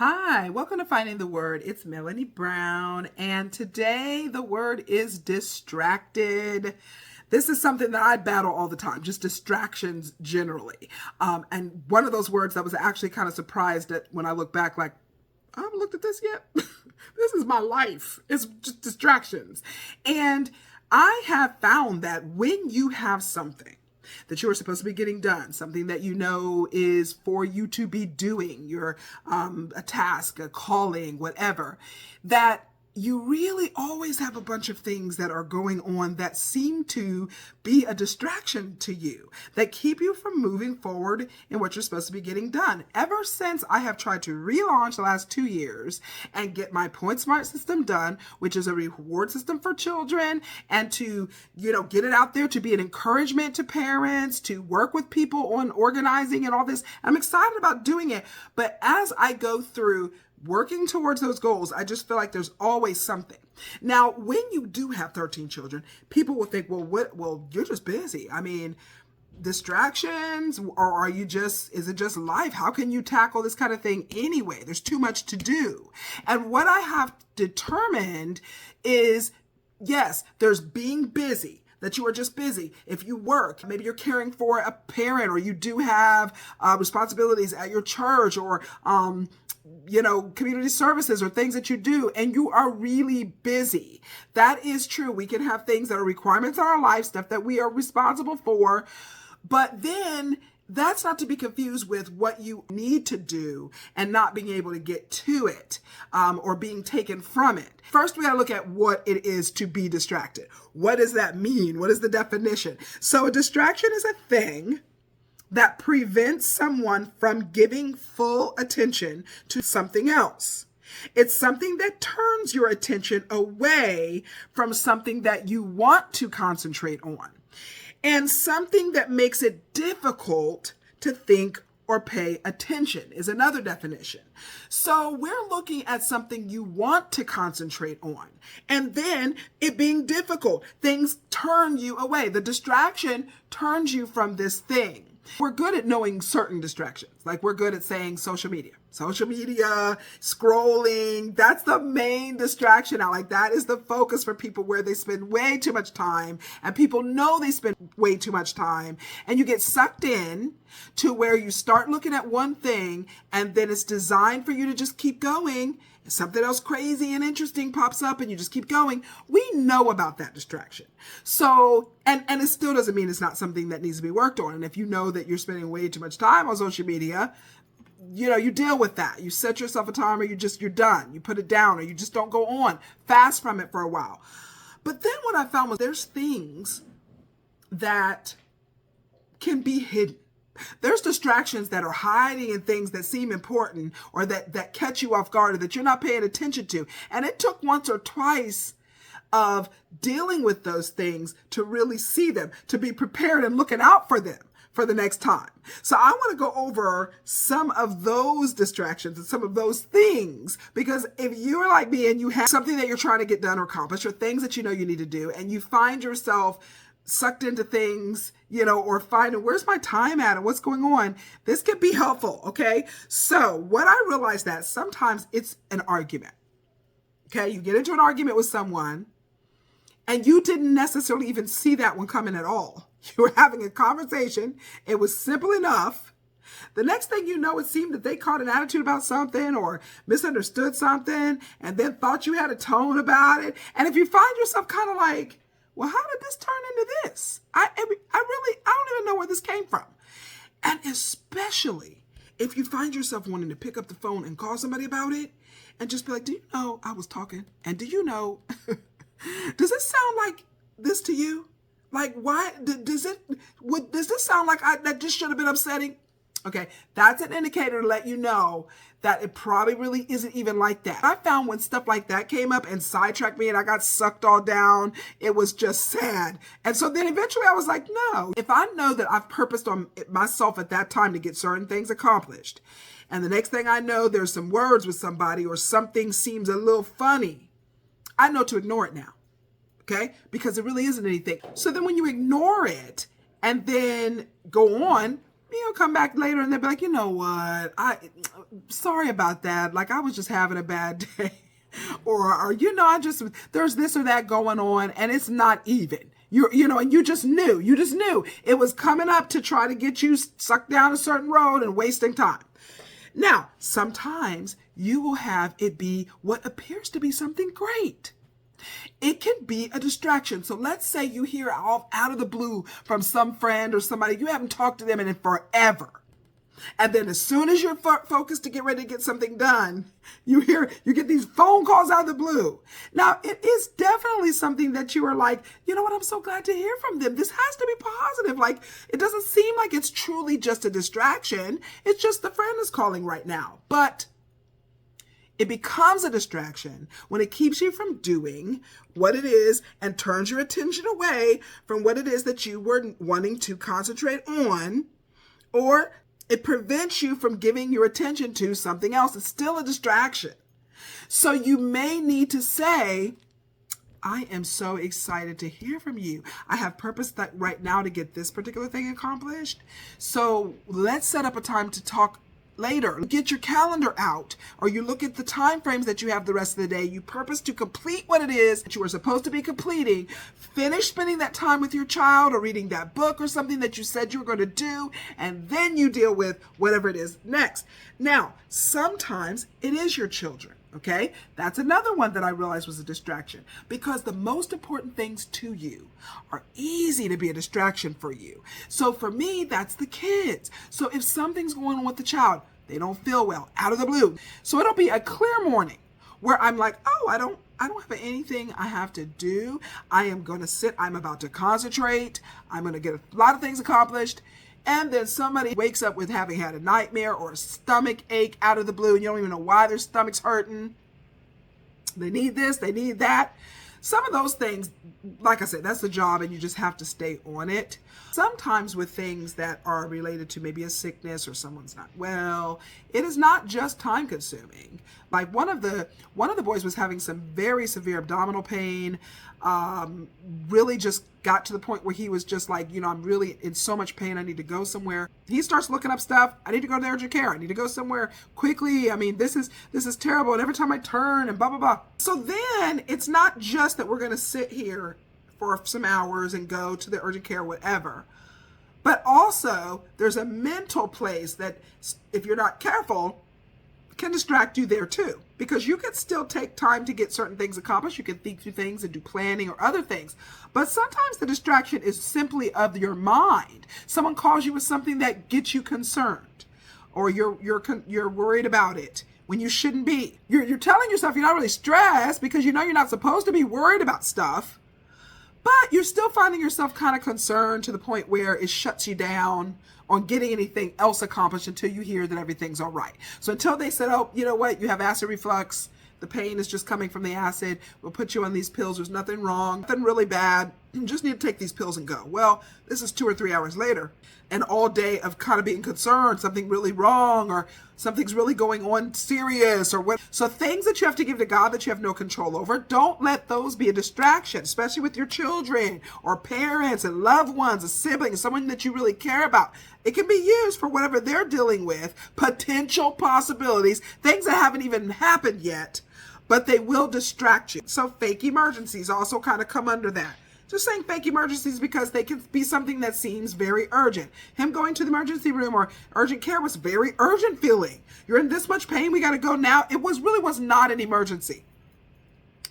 Hi, welcome to Finding the Word. It's Melanie Brown, and today the word is distracted. This is something that I battle all the time, just distractions generally. And one of those words that was actually kind of surprised at when I look back, like, I haven't looked at this yet. This is my life. It's just distractions. And I have found that when you have something that you are supposed to be getting done, something that you know is for you to be doing, your a task, a calling, whatever, that you really always have a bunch of things that are going on that seem to be a distraction to you, that keep you from moving forward in what you're supposed to be getting done. Ever since I have tried to relaunch the last 2 years and get my Point Smart system done, which is a reward system for children, and to, get it out there to be an encouragement to parents, to work with people on organizing and all this, I'm excited about doing it. But as I go through working towards those goals, I just feel like there's always something. Now, when you do have 13 children, people will think, well, you're just busy. I mean, distractions, or is it just life? How can you tackle this kind of thing anyway? There's too much to do. And what I have determined is, yes, there's being busy, that you are just busy. If you work, maybe you're caring for a parent, or you do have responsibilities at your church, or community services, or things that you do, and you are really busy. That is true. We can have things that are requirements in our life, stuff that we are responsible for, but then that's not to be confused with what you need to do and not being able to get to it, or being taken from it. First, we got to look at what it is to be distracted. What does that mean? What is the definition? So a distraction is a thing that prevents someone from giving full attention to something else. It's something that turns your attention away from something that you want to concentrate on, and something that makes it difficult to think or pay attention is another definition. So we're looking at something you want to concentrate on, and then it being difficult. Things turn you away. The distraction turns you from this thing. We're good at knowing certain distractions. Like, we're good at saying social media, scrolling. That's the main distraction now. Like, that is the focus for people, where they spend way too much time, and people know they spend way too much time, and you get sucked in to where you start looking at one thing, and then it's designed for you to just keep going. Something else crazy and interesting pops up, and you just keep going. We know about that distraction. So, and it still doesn't mean it's not something that needs to be worked on. And if you know that you're spending way too much time on social media, you deal with that. You set yourself a timer, you're done. You put it down, or you just don't go on. Fast from it for a while. But then what I found was there's things that can be hidden. There's distractions that are hiding in things that seem important, or that catch you off guard, or that you're not paying attention to. And it took once or twice of dealing with those things to really see them, to be prepared and looking out for them for the next time. So I want to go over some of those distractions and some of those things, because if you're like me and you have something that you're trying to get done or accomplish, or things that you know you need to do, and you find yourself sucked into things, or finding where's my time at and what's going on, this could be helpful. Okay. So what I realized, that sometimes it's an argument. Okay. You get into an argument with someone, and you didn't necessarily even see that one coming at all. You were having a conversation. It was simple enough. The next thing you know, it seemed that they caught an attitude about something, or misunderstood something, and then thought you had a tone about it. And if you find yourself kind of like, well, how did this turn into this? I don't even know where this came from. And especially if you find yourself wanting to pick up the phone and call somebody about it, and just be like, do you know I was talking? And do you know, does it sound like this to you? Like, why does this sound like that just should have been upsetting? Okay, that's an indicator to let you know that it probably really isn't even like that. I found when stuff like that came up and sidetracked me, and I got sucked all down, it was just sad. And so then eventually I was like, no, if I know that I've purposed on myself at that time to get certain things accomplished, and the next thing I know, there's some words with somebody, or something seems a little funny, I know to ignore it now. Okay, because it really isn't anything. So then when you ignore it and then go on, come back later and they'll be like, you know what? Sorry about that. Like, I was just having a bad day. or there's this or that going on and it's not even. And you just knew it was coming up to try to get you sucked down a certain road and wasting time. Now, sometimes you will have it be what appears to be something great. It can be a distraction. So let's say you hear out of the blue from some friend or somebody, you haven't talked to them in forever. And then as soon as you're focused to get ready to get something done, you get these phone calls out of the blue. Now, it is definitely something that you are like, you know what, I'm so glad to hear from them. This has to be positive. Like, it doesn't seem like it's truly just a distraction. It's just the friend is calling right now. But it becomes a distraction when it keeps you from doing what it is and turns your attention away from what it is that you were wanting to concentrate on, or it prevents you from giving your attention to something else. It's still a distraction. So you may need to say, I am so excited to hear from you. I have purpose that right now to get this particular thing accomplished. So let's set up a time to talk later. Get your calendar out, or you look at the time frames that you have the rest of the day. You purpose to complete what it is that you are supposed to be completing. Finish spending that time with your child or reading that book or something that you said you were going to do, and then you deal with whatever it is next. Now, sometimes it is your children. Okay, that's another one that I realized was a distraction, because the most important things to you are easy to be a distraction for you. So for me, that's the kids. So if something's going on with the child, they don't feel well, out of the blue. So it'll be a clear morning where I'm like, oh, I don't have anything I have to do. I am going to sit. I'm about to concentrate. I'm going to get a lot of things accomplished. And then somebody wakes up with having had a nightmare or a stomach ache out of the blue, and you don't even know why their stomach's hurting. They need this, they need that. Some of those things, like I said, that's the job, and you just have to stay on it. Sometimes with things that are related to maybe a sickness or someone's not well, it is not just time consuming. Like one of the boys was having some very severe abdominal pain, really just got to the point where he was just like, I'm really in so much pain. I need to go somewhere. He starts looking up stuff. I need to go to the urgent care. I need to go somewhere quickly. I mean, this is terrible. And every time I turn and blah, blah, blah. So then it's not just that we're going to sit here for some hours and go to the urgent care, whatever. But also there's a mental place that if you're not careful, can distract you there too, because you can still take time to get certain things accomplished. You can think through things and do planning or other things, but sometimes the distraction is simply of your mind. Someone calls you with something that gets you concerned, or you're worried about it when you shouldn't be. You're telling yourself you're not really stressed because you know you're not supposed to be worried about stuff, but you're still finding yourself kind of concerned to the point where it shuts you down on getting anything else accomplished until you hear that everything's all right. So until they said, oh, you know what, you have acid reflux, the pain is just coming from the acid, we'll put you on these pills, there's nothing wrong, nothing really bad, you just need to take these pills and go. Well, this is 2 or 3 hours later, and all day of kind of being concerned, something really wrong, or something's really going on serious, or what. So things that you have to give to God that you have no control over, don't let those be a distraction, especially with your children or parents and loved ones, a sibling, someone that you really care about. It can be used for whatever they're dealing with, potential possibilities, things that haven't even happened yet, but they will distract you. So fake emergencies also kind of come under that. Just saying fake emergencies because they can be something that seems very urgent. Him going to the emergency room or urgent care was very urgent feeling. You're in this much pain, we got to go now. It really was not an emergency.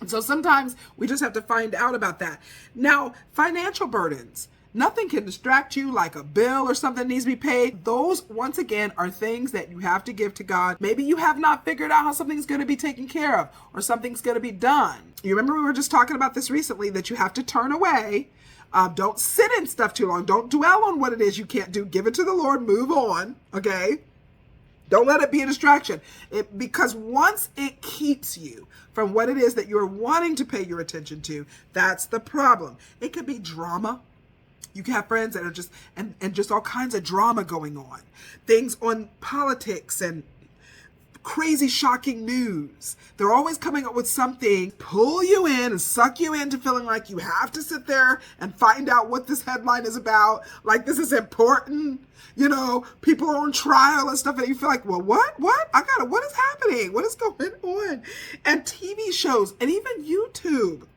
And so sometimes we just have to find out about that. Now, financial burdens. Nothing can distract you like a bill or something needs to be paid. Those, once again, are things that you have to give to God. Maybe you have not figured out how something's going to be taken care of or something's going to be done. You remember we were just talking about this recently, that you have to turn away. Don't sit in stuff too long. Don't dwell on what it is you can't do. Give it to the Lord. Move on. Okay? Don't let it be a distraction. Because once it keeps you from what it is that you're wanting to pay your attention to, that's the problem. It could be drama. You can have friends that are just, and just all kinds of drama going on. Things on politics and crazy, shocking news. They're always coming up with something, pull you in and suck you into feeling like you have to sit there and find out what this headline is about. Like this is important. You know, people are on trial and stuff, and you feel like, well, what? What is happening? What is going on? And TV shows and even YouTube.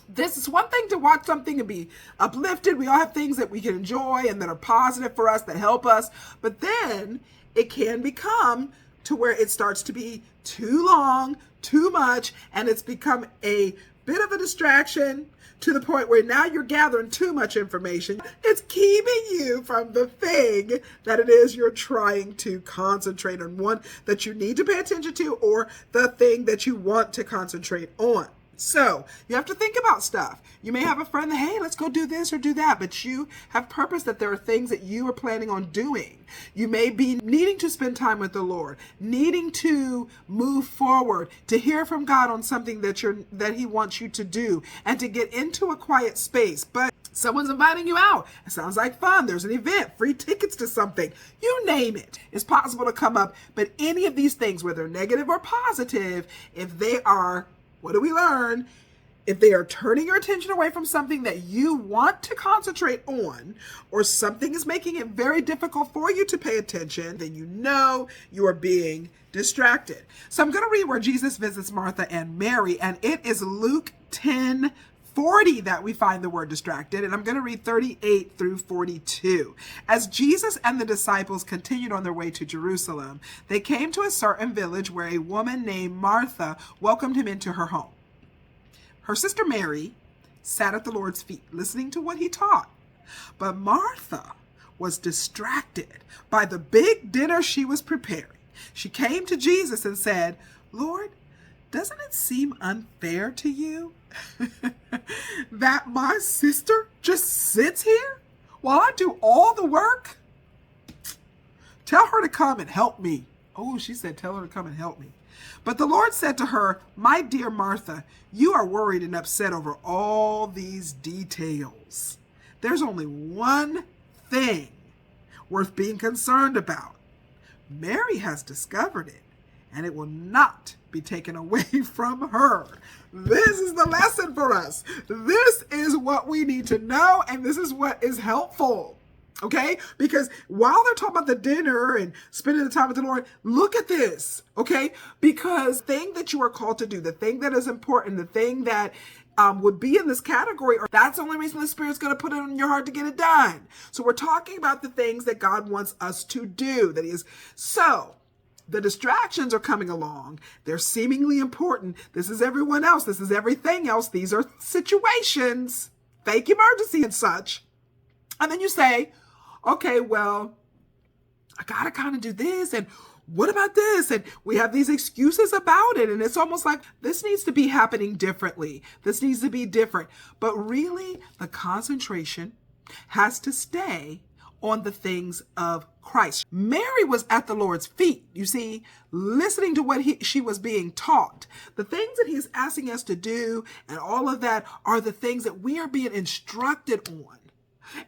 This is one thing to watch something and be uplifted. We all have things that we can enjoy and that are positive for us, that help us. But then it can become to where it starts to be too long, too much, and it's become a bit of a distraction to the point where now you're gathering too much information. It's keeping you from the thing that it is you're trying to concentrate on, one that you need to pay attention to, or the thing that you want to concentrate on. So you have to think about stuff. You may have a friend that, hey, let's go do this or do that, but you have purpose that there are things that you are planning on doing. You may be needing to spend time with the Lord, needing to move forward, to hear from God on something that he wants you to do, and to get into a quiet space. But someone's inviting you out. It sounds like fun. There's an event, free tickets to something. You name it. It's possible to come up. But any of these things, whether negative or positive, if they are, what do we learn? If they are turning your attention away from something that you want to concentrate on, or something is making it very difficult for you to pay attention, then you know you are being distracted. So I'm going to read where Jesus visits Martha and Mary, and it is Luke 10:40 that we find the word distracted, and I'm going to read 38 through 42. As Jesus and the disciples continued on their way to Jerusalem, they came to a certain village where a woman named Martha welcomed him into her home. Her sister Mary sat at the Lord's feet, listening to what he taught. But Martha was distracted by the big dinner she was preparing. She came to Jesus and said, "Lord, doesn't it seem unfair to you that my sister just sits here while I do all the work? Tell her to come and help me." Oh, she said, tell her to come and help me. But the Lord said to her, "My dear Martha, you are worried and upset over all these details. There's only one thing worth being concerned about. Mary has discovered it, and it will not be taken away from her." This is the lesson for us. This is what we need to know, and this is what is helpful. Okay? Because while they're talking about the dinner and spending the time with the Lord, look at this. Okay? Because the thing that you are called to do, the thing that is important, the thing that would be in this category, or that's the only reason the Spirit's going to put it in your heart to get it done. So we're talking about the things that God wants us to do. That is, so the distractions are coming along. They're seemingly important. This is everyone else. This is everything else. These are situations, fake emergency and such. And then you say, okay, well, I got to kind of do this. And what about this? And we have these excuses about it. And it's almost like this needs to be happening differently. This needs to be different. But really, the concentration has to stay on the things of Christ. Mary was at the Lord's feet, you see, listening to what she was being taught. The things that he's asking us to do and all of that are the things that we are being instructed on.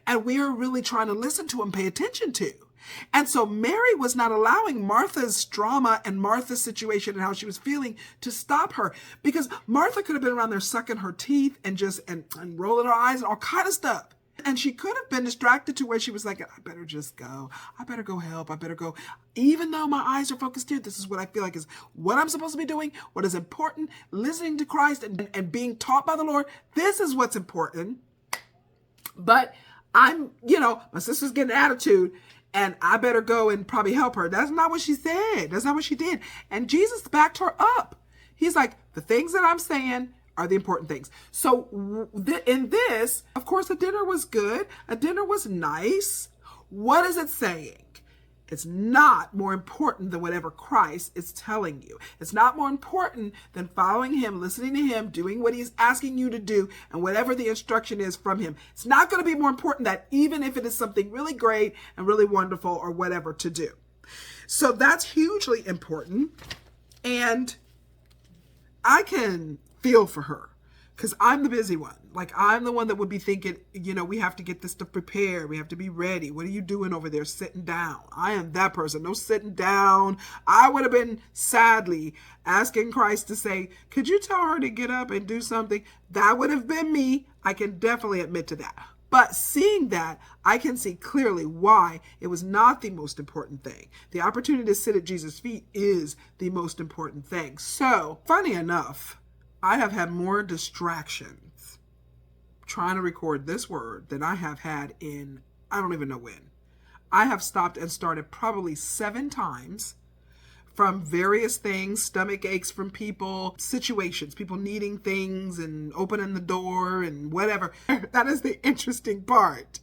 And we are really trying to listen to and pay attention to. And so Mary was not allowing Martha's drama and Martha's situation and how she was feeling to stop her, because Martha could have been around there sucking her teeth and just and rolling her eyes and all kind of stuff. And she could have been distracted to where she was like, I better just go. I better go help. I better go. Even though my eyes are focused here, this is what I feel like is what I'm supposed to be doing, what is important, listening to Christ and being taught by the Lord. This is what's important. But my sister's getting attitude and I better go and probably help her. That's not what she said. That's not what she did. And Jesus backed her up. He's like, the things that I'm saying are the important things. So in this, of course, the dinner was good. A dinner was nice. What is it saying? It's not more important than whatever Christ is telling you. It's not more important than following him, listening to him, doing what he's asking you to do, and whatever the instruction is from him. It's not going to be more important that even if it is something really great and really wonderful or whatever to do. So that's hugely important. And I can feel for her, Because I'm the busy one. Like, I'm the one that would be thinking, we have to get this stuff prepared. We have to be ready. What are you doing over there sitting down? I am that person. No sitting down. I would have been sadly asking Christ to say, could you tell her to get up and do something? That would have been me. I can definitely admit to that. But seeing that, I can see clearly why it was not the most important thing. The opportunity to sit at Jesus' feet is the most important thing. So, funny enough, I have had more distractions trying to record this word than I have had in, I don't even know when. I have stopped and started probably 7 times from various things, stomach aches from people, situations, people needing things and opening the door and whatever. That is the interesting part,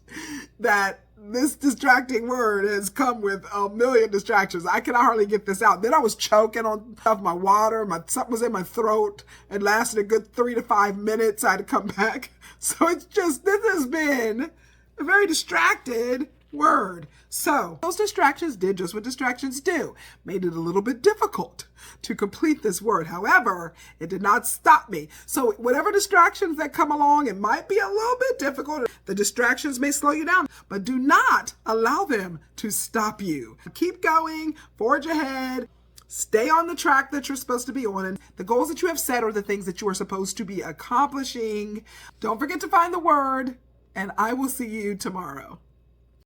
that this distracting word has come with a million distractions. I can hardly get this out. Then I was choking on my water. Something was in my throat. It lasted a good 3 to 5 minutes. I had to come back. So this has been a very distracted word. So those distractions did just what distractions do. Made it a little bit difficult to complete this word. However, it did not stop me. So whatever distractions that come along, it might be a little bit difficult. The distractions may slow you down, but do not allow them to stop you. Keep going, forge ahead. Stay on the track that you're supposed to be on, and the goals that you have set are the things that you are supposed to be accomplishing. Don't forget to find the word, and I will see you tomorrow.